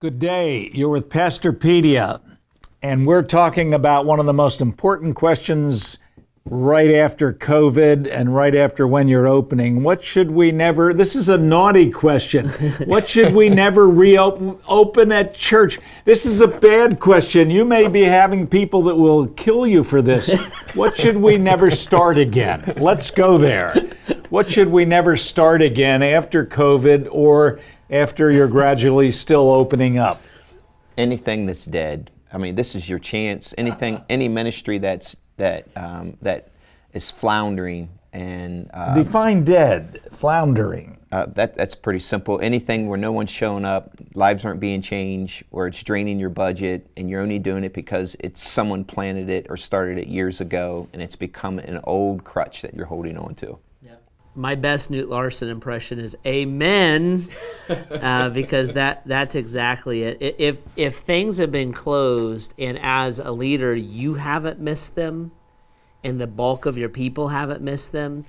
Good day. You're with Pastorpedia, and we're talking about one of the most important questions right after COVID and right after when you're opening. What should we never, this is a naughty question. What should we never reopen at church? This is a bad question. You may be having people that will kill you for this. What should we never start again? Let's go there. What should we never start again after COVID or after you're gradually still opening up? Anything that's dead. I mean, this is your chance. Anything, any ministry that is floundering and define dead, floundering. That's pretty simple. Anything where no one's showing up, lives aren't being changed, or it's draining your budget, and you're only doing it because it's someone planted it or started it years ago, and it's become an old crutch that you're holding on to. My best Knute Larson impression is amen, because that's exactly it. If things have been closed and as a leader you haven't missed them and the bulk of your people haven't missed them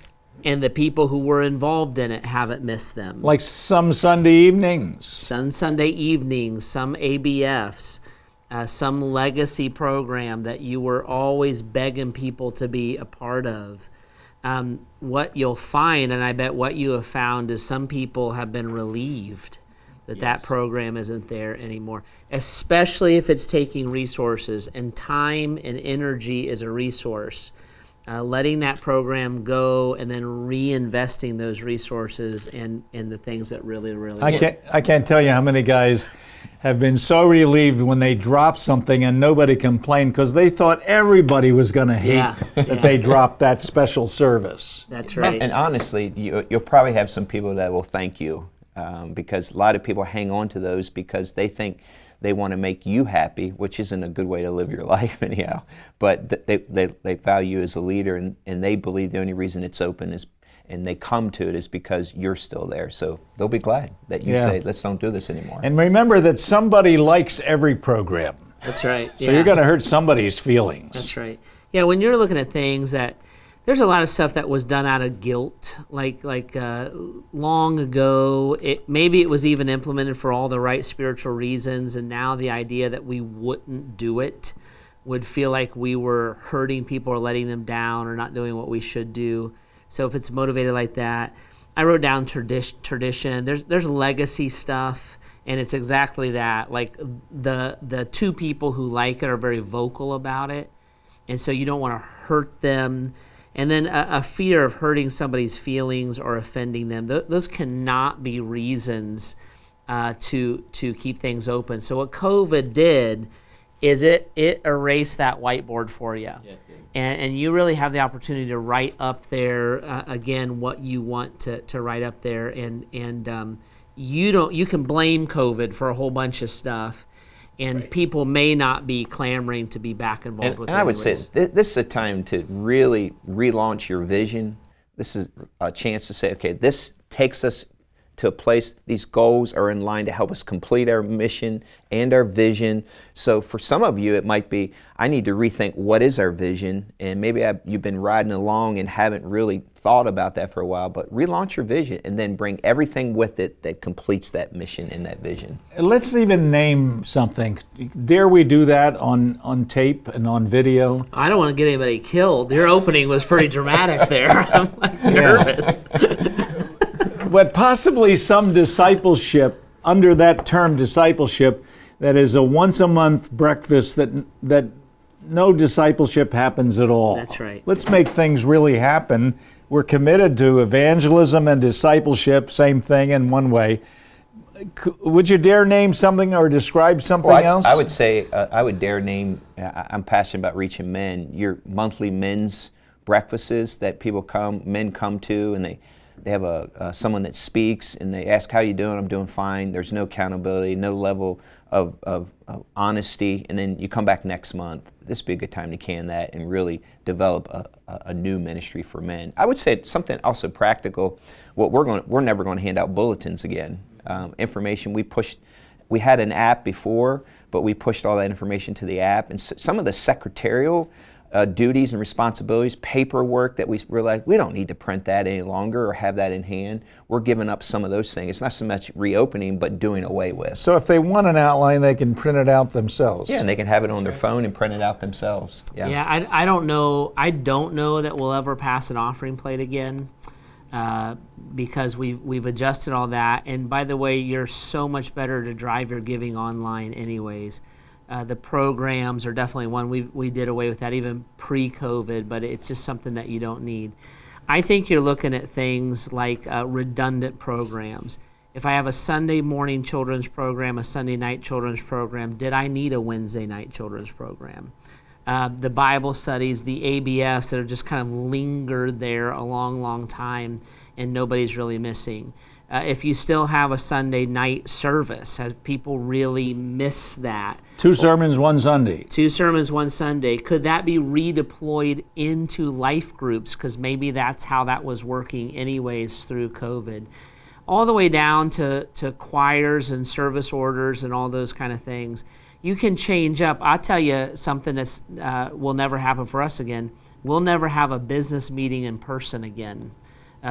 and the people who were involved in it haven't missed them. Like some Sunday evenings. Some Sunday evenings, some ABFs, some legacy program that you were always begging people to be a part of. What you'll find, and I bet what you have found, is some people have been relieved that that program isn't there anymore, especially if it's taking resources, and time and energy is a resource. Letting that program go and then reinvesting those resources in the things that really I can't tell you how many guys have been so relieved when they dropped something and nobody complained because they thought everybody was going to hate that they dropped that special service. That's right. And honestly, you'll probably have some people that will thank you because a lot of people hang on to those because they think they want to make you happy, which isn't a good way to live your life anyhow. But they value you as a leader, and they believe the only reason it's open is, and they come to it, is because you're still there. So they'll be glad that you say, let's don't do this anymore. And remember that somebody likes every program. That's right. So you're going to hurt somebody's feelings. That's right. Yeah, when you're looking at things that, there's a lot of stuff that was done out of guilt, like long ago. Maybe it was even implemented for all the right spiritual reasons, and now the idea that we wouldn't do it would feel like we were hurting people or letting them down or not doing what we should do. So if it's motivated like that, I wrote down tradition. There's legacy stuff, and it's exactly that. Like the two people who like it are very vocal about it, and so you don't want to hurt them. And then a fear of hurting somebody's feelings or offending them. Those cannot be reasons to keep things open. So what COVID did is it erased that whiteboard for you. Yeah, and you really have the opportunity to write up there, again, what you want to write up there. And you can blame COVID for a whole bunch of stuff. And people may not be clamoring to be back involved with it. And I would say this is a time to really relaunch your vision. This is a chance to say, okay, this takes us to a place, these goals are in line to help us complete our mission and our vision. So for some of you, it might be, I need to rethink what is our vision, and maybe you've been riding along and haven't really thought about that for a while, but relaunch your vision and then bring everything with it that completes that mission and that vision. Let's even name something. Dare we do that on tape and on video? I don't want to get anybody killed. Your opening was pretty dramatic there. I'm like nervous. But possibly some discipleship, under that term discipleship, that is a once-a-month breakfast that no discipleship happens at all. That's right. Let's make things really happen. We're committed to evangelism and discipleship, same thing in one way. Would you dare name something or describe something else? I would say, I would dare name, I'm passionate about reaching men, your monthly men's breakfasts that men come to, and they have someone that speaks, and they ask, how you doing? I'm doing fine. There's no accountability, no level of honesty, and then you come back next month. This would be a good time to can that and really develop a new ministry for men. I would say something also practical. We're never going to hand out bulletins again. Information we had an app before, but we pushed all that information to the app, and some of the secretarial duties and responsibilities, paperwork that we realize we don't need to print that any longer or have that in hand. We're giving up some of those things. It's not so much reopening, but doing away with. So if they want an outline, they can print it out themselves. Yeah, and they can have it on their phone and print it out themselves. Yeah, I don't know. I don't know that we'll ever pass an offering plate again. Because we've adjusted all that. And by the way, you're so much better to drive your giving online anyways. The programs are definitely one. We did away with that even pre-COVID, but it's just something that you don't need. I think you're looking at things like redundant programs. If I have a Sunday morning children's program, a Sunday night children's program, did I need a Wednesday night children's program? The Bible studies, the ABFs that have just kind of lingered there a long time and nobody's really missing. If you still have a Sunday night service, have people really missed that? 2 sermons, 1 Sunday. 2 sermons, 1 Sunday. Could that be redeployed into life groups? Because maybe that's how that was working anyways through COVID. All the way down to choirs and service orders and all those kind of things. You can change up. I'll tell you something that's will never happen for us again. We'll never have a business meeting in person again.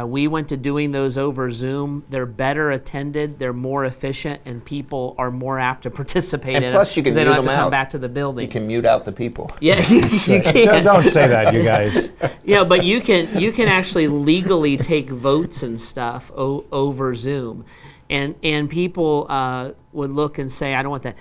We went to doing those over Zoom. They're better attended, they're more efficient, and people are more apt to participate in And plus, you can because they mute don't have them to come out. back to the building. You can mute out the people. Yeah, you can. Don't say that, you guys. Yeah, but you can actually legally take votes and stuff over Zoom, and people would look and say, I don't want that.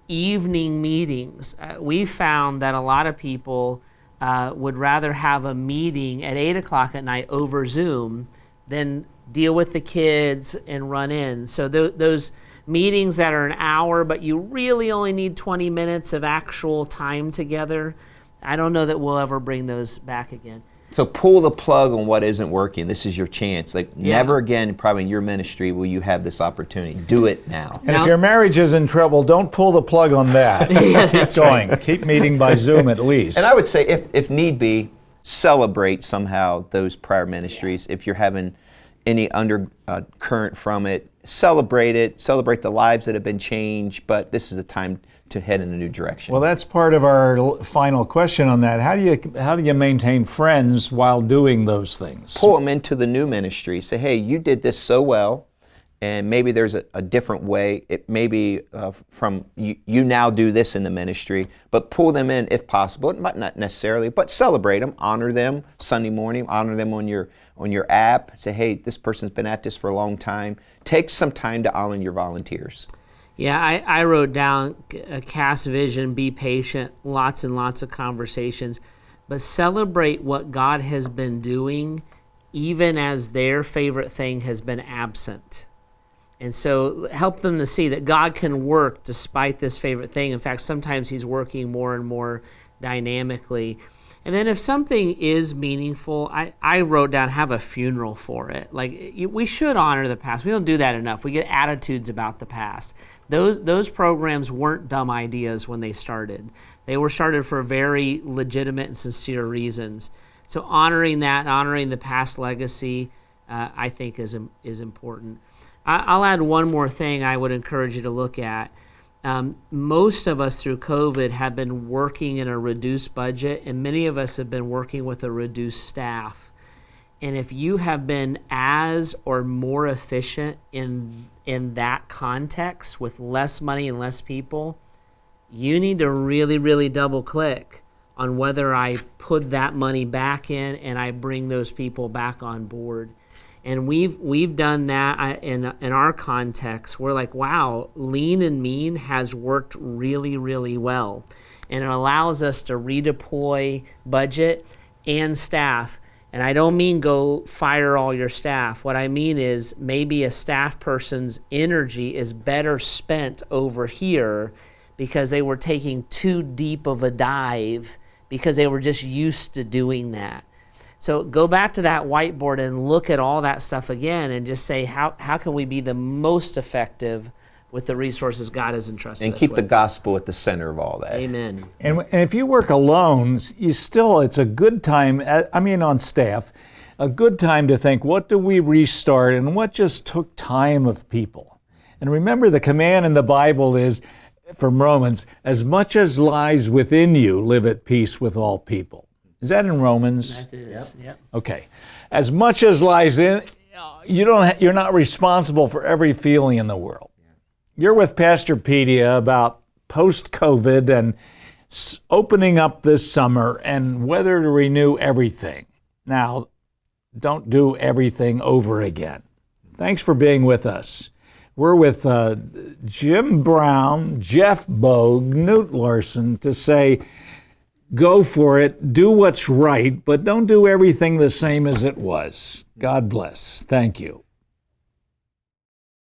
Evening meetings. We found that a lot of people would rather have a meeting at 8 o'clock at night over Zoom than deal with the kids and run in. So those meetings that are an hour, but you really only need 20 minutes of actual time together, I don't know that we'll ever bring those back again. So pull the plug on what isn't working. This is your chance. Never again, probably in your ministry, will you have this opportunity. Do it now. And if your marriage is in trouble, don't pull the plug on that. Keep going. Right. Keep meeting by Zoom at least. And I would say, if need be, celebrate somehow those prior ministries. If you're having any undercurrent from it, celebrate it. Celebrate the lives that have been changed. But this is a time to head in a new direction. Well, that's part of our final question on that. How do you maintain friends while doing those things? Pull them into the new ministry. Say, hey, you did this so well, and maybe there's a different way. It may be from you now do this in the ministry, but pull them in if possible. Not necessarily, but celebrate them, honor them Sunday morning, honor them on your app. Say, hey, this person's been at this for a long time. Take some time to honor your volunteers. Yeah, I wrote down cast vision, be patient, lots and lots of conversations, but celebrate what God has been doing even as their favorite thing has been absent. And so help them to see that God can work despite this favorite thing. In fact, sometimes he's working more and more dynamically. And then if something is meaningful, I wrote down, have a funeral for it. Like, we should honor the past. We don't do that enough. We get attitudes about the past. Those programs weren't dumb ideas when they started. They were started for very legitimate and sincere reasons. So honoring that, honoring the past legacy, I think is important. I'll add one more thing I would encourage you to look at. Most of us through COVID have been working in a reduced budget, and many of us have been working with a reduced staff. And if you have been as or more efficient in that context with less money and less people, you need to really, really double click on whether I put that money back in and I bring those people back on board. And we've done that in our context. We're like, wow, lean and mean has worked really, really well. And it allows us to redeploy budget and staff. And I don't mean go fire all your staff. What I mean is maybe a staff person's energy is better spent over here because they were taking too deep of a dive because they were just used to doing that. So go back to that whiteboard and look at all that stuff again and just say, how can we be the most effective with the resources God has entrusted us with? And keep the gospel at the center of all that. Amen. And if you work alone, it's a good time, on staff, a good time to think, what do we restart and what just took time of people? And remember, the command in the Bible is, from Romans, as much as lies within you, live at peace with all people. Is that in Romans? That is, yep. Okay. As much as lies in, you're not responsible for every feeling in the world. You're with Pastor Pedia about post-COVID and opening up this summer and whether to renew everything. Now, don't do everything over again. Thanks for being with us. We're with Jim Brown, Jeff Bogue, Knute Larson to say, go for it, do what's right, but don't do everything the same as it was. God bless. Thank you.